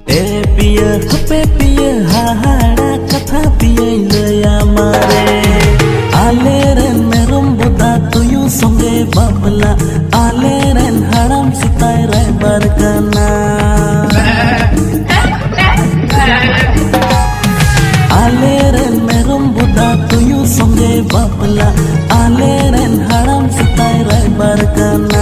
ए पिया हपे पिया हाहाड़ा कथा पिया लया मारे आले रेन मेरम बुदा तुयु संगे बाबला आले रेन हाड़ाम सिताय रायबार काना आले रेन मेरम बुदा तुयु संगे बाबला आले रेन हाड़ाम सिताय रायबार काना।